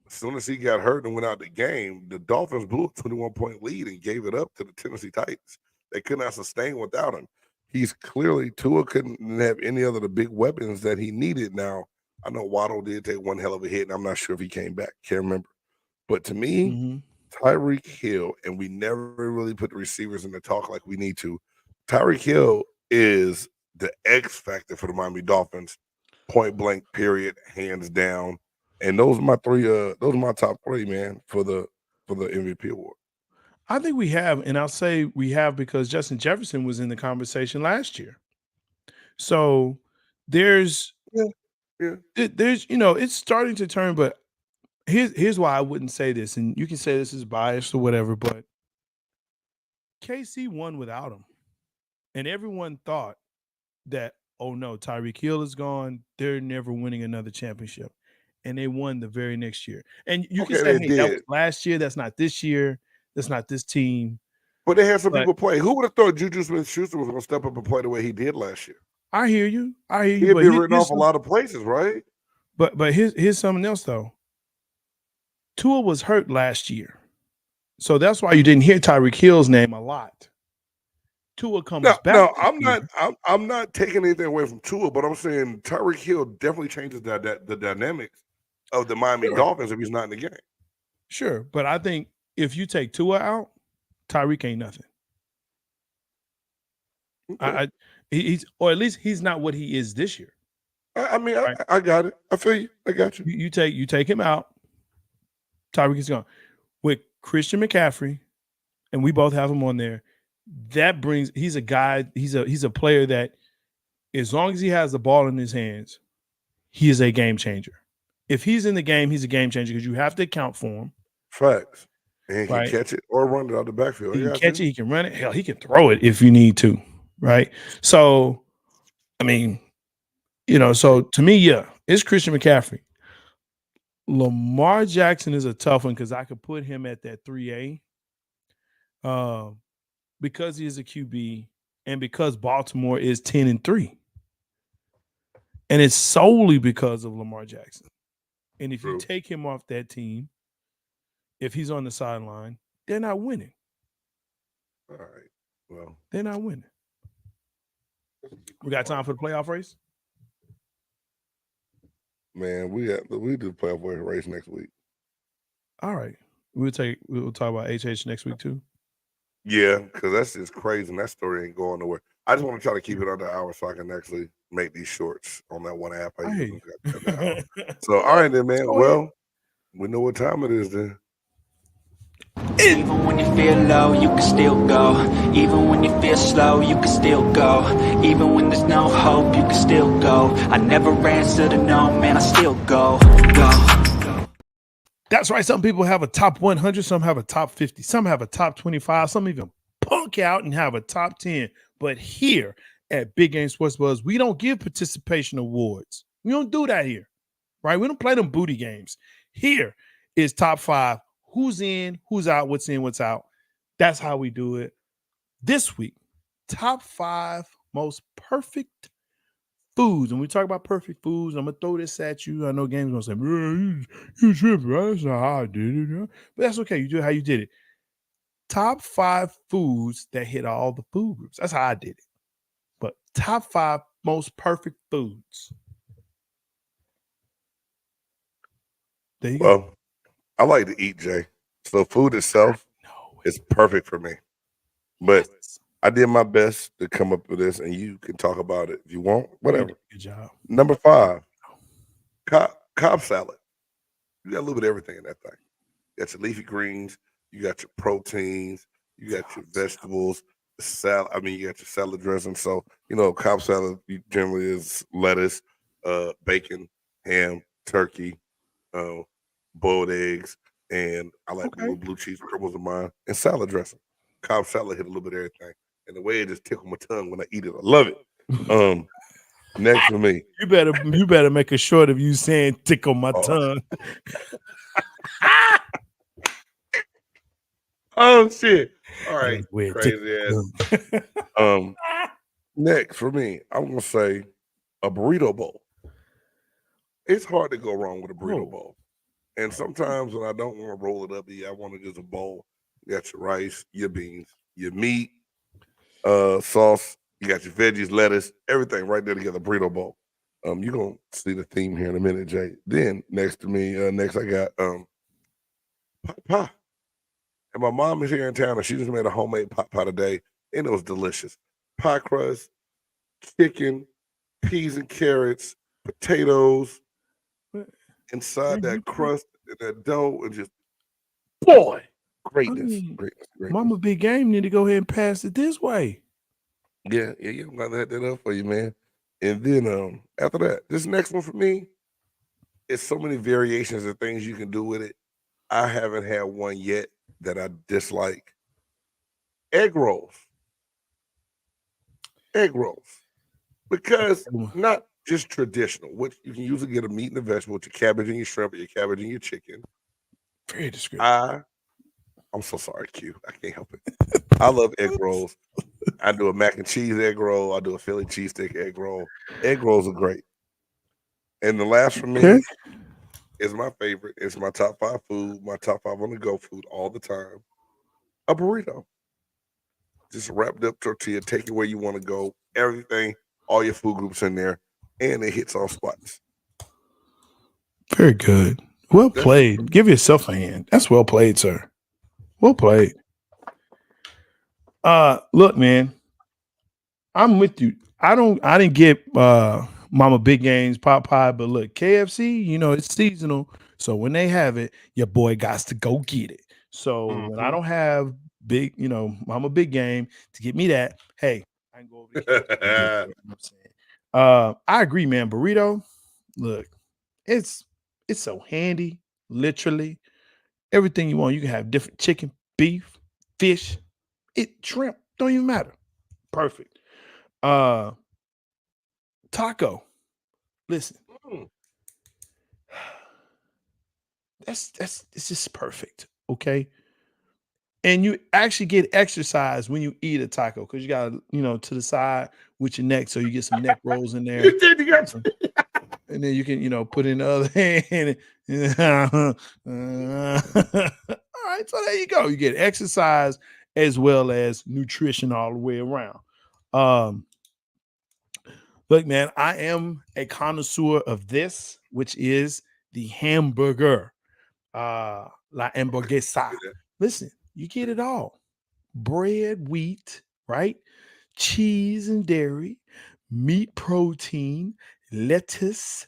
As soon as he got hurt and went out the game, the Dolphins blew a 21-point lead and gave it up to the Tennessee Titans. They could not sustain without him. He's clearly, Tua couldn't have any other the big weapons that he needed. Now, I know Waddle did take one hell of a hit, and I'm not sure if he came back. Can't remember. But to me, Tyreek Hill, and we never really put the receivers in the talk like we need to. Tyreek Hill is the X factor for the Miami Dolphins, point blank, period, hands down. And those are my three. Those are my top three, man, for the MVP award. I think we have, and I'll say we have because Justin Jefferson was in the conversation last year. So there's, it's starting to turn. But here's why I wouldn't say this, and you can say this is biased or whatever, but KC won without him, and everyone thought that, oh no, Tyreek Hill is gone. They're never winning another championship. And they won the very next year. And you can say, hey, that was last year. That's not this year. That's not this team. But they had some people play. Who would have thought Juju Smith-Schuster was going to step up and play the way he did last year? I hear you. He'd be written off a lot of places, right? But here's something else, though. Tua was hurt last year. So that's why you didn't hear Tyreek Hill's name a lot. Tua comes back. No, I'm not taking anything away from Tua, but I'm saying Tyreek Hill definitely changes the dynamics of the Miami Dolphins if he's not in the game. Sure, but I think if you take Tua out, Tyreek ain't nothing. Okay. He's, or at least he's not what he is this year. I mean, right? I got it. I feel you. I got you. You take him out, Tyreek is gone. With Christian McCaffrey, and we both have him on there. That brings, he's a guy, he's a player that as long as he has the ball in his hands, he is a game changer. If he's in the game, he's a game changer because you have to account for him. Facts. And he can catch it or run it out the backfield. He can catch it, he can run it. Hell, he can throw it if you need to, right? So, I mean, so to me, it's Christian McCaffrey. Lamar Jackson is a tough one because I could put him at that 3A. Because he is a QB and because Baltimore is 10-3. And it's solely because of Lamar Jackson. And if you take him off that team, if he's on the sideline, they're not winning. All right. Well, they're not winning. We got time for the playoff race? Man, we do the playoff race next week. All right. We'll talk about HH next week too. Yeah, because that's just crazy, and that story ain't going nowhere. I just want to try to keep it under an hour so I can actually make these shorts on that one app. So, all right then, man. Well, we know what time it is then. Even when you feel low, you can still go. Even when you feel slow, you can still go. Even when there's no hope, you can still go. I never answer to no, man, I still go. That's right. Some people have a top 100. Some have a top 50. Some have a top 25. Some even punk out and have a top 10. But here at Big Game Sports Buzz, we don't give participation awards. We don't do that here, right? We don't play them booty games. Here is top 5. Who's in, who's out, what's in, what's out. That's how we do it. This week, top 5 most perfect foods. When we talk about perfect foods, I'm going to throw this at you. I know Game's going to say, you tripping, right? That's not how I did it. Huh? But that's okay. You do it how you did it. Top 5 foods that hit all the food groups. That's how I did it. But top 5 most perfect foods. There you go. I like to eat, Jay. So food itself is perfect for me. But I did my best to come up with this, and you can talk about it if you want. Whatever. Good job. Number 5, Cobb salad. You got a little bit of everything in that thing. You got your leafy greens, you got your proteins, you got your vegetables, salad. I mean, you got your salad dressing. So, Cobb salad generally is lettuce, bacon, ham, turkey, boiled eggs, and I like little blue cheese crumbles of mine, and salad dressing. Cobb salad hit a little bit of everything. And the way it just tickled my tongue when I eat it, I love it. Next for me. You better make a short of you saying tickle my tongue. Oh shit. All right. Crazy ass. Next for me, I'm gonna say a burrito bowl. It's hard to go wrong with a burrito bowl. And sometimes when I don't want to roll it up, I want to just a bowl. You got your rice, your beans, your meat, sauce, you got your veggies, lettuce, everything right there together, burrito bowl. You're gonna see the theme here in a minute, Jay. Then next to me, next I got pot pie. And my mom is here in town and she just made a homemade pot pie today, and it was delicious. Pie crust, chicken, peas and carrots, potatoes, inside that crust and that dough, and just greatness. Mama Big Game need to go ahead and pass it this way. Yeah, I'm gonna let that up for you, man. And then after that, this next one for me, it's so many variations of things you can do with it. I haven't had one yet that I dislike. Egg rolls. Because not just traditional, which you can usually get a meat and a vegetable with your cabbage and your shrimp, or your cabbage and your chicken. Very descriptive. I'm so sorry, Q. I can't help it. I love egg rolls. I do a mac and cheese egg roll. I do a Philly cheesesteak egg roll. Egg rolls are great. And the last for me is my favorite. It's my top 5 food, my top 5 on the go food all the time. A burrito. Just wrapped up tortilla, take it where you want to go. Everything, all your food groups in there, and it hits all spots. Very good. Well played. Give yourself a hand. That's well played, sir. Well played. Look, man, I'm with you. I didn't get Mama Big Game's pot pie, but look, KFC, it's seasonal. So when they have it, your boy got to go get it. So when I don't have Mama Big Game to get me that, hey, I can go over here. You know what I'm saying? I agree, man. Burrito, look, it's so handy, literally. Everything you want. You can have different chicken, beef, fish, shrimp. Don't even matter. Perfect. Taco. Listen. It's just perfect. Okay. And you actually get exercise when you eat a taco because you got to the side with your neck, so you get some neck rolls in there. And then you can, put in the other hand. All right, so there you go. You get exercise as well as nutrition all the way around. Look, man, I am a connoisseur of this, which is the hamburger, la hamburguesa. Listen, you get it all. Bread, wheat, right? Cheese and dairy, meat, protein, lettuce,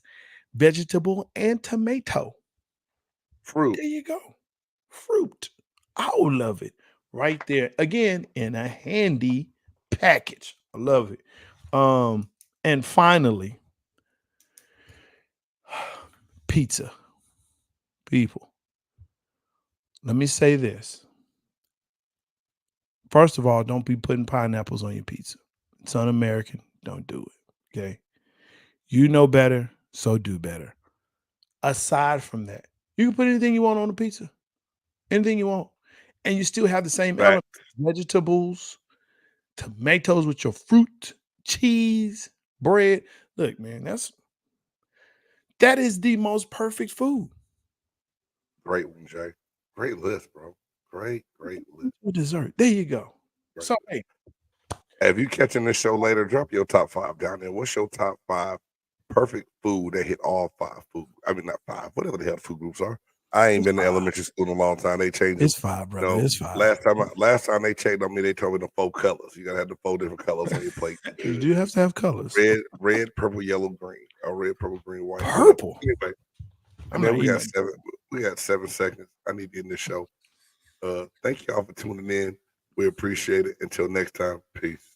vegetable, and tomato. Fruit. There you go. Fruit. All of it right there. Again, in a handy package. I love it. And finally, pizza. People, let me say this. First of all, don't be putting pineapples on your pizza. It's un-American. Don't do it. Okay. You know better, so do better. Aside from that, you can put anything you want on the pizza. Anything you want. And you still have the same elements. Vegetables, tomatoes with your fruit, cheese, bread. Look, man, that is the most perfect food. Great one, Jay. Great list, bro. Great list. Dessert. There you go. Great. So, hey, if you catching this show later, drop your top 5 down there. What's your top 5 perfect food that hit all 5 food? I mean, not 5, whatever the hell food groups are. I ain't been to elementary school in a long time. They changed it. It's 5, brother. You know, It's 5. Last time they checked on me, they told me the 4 colors. You gotta have the 4 different colors on your plate. You do have to have colors. Red, purple, yellow, green. Or red, purple, green, white. Purple. Anyway, we got 7 seconds. I need to end this show. Thank y'all for tuning in. We appreciate it. Until next time, peace.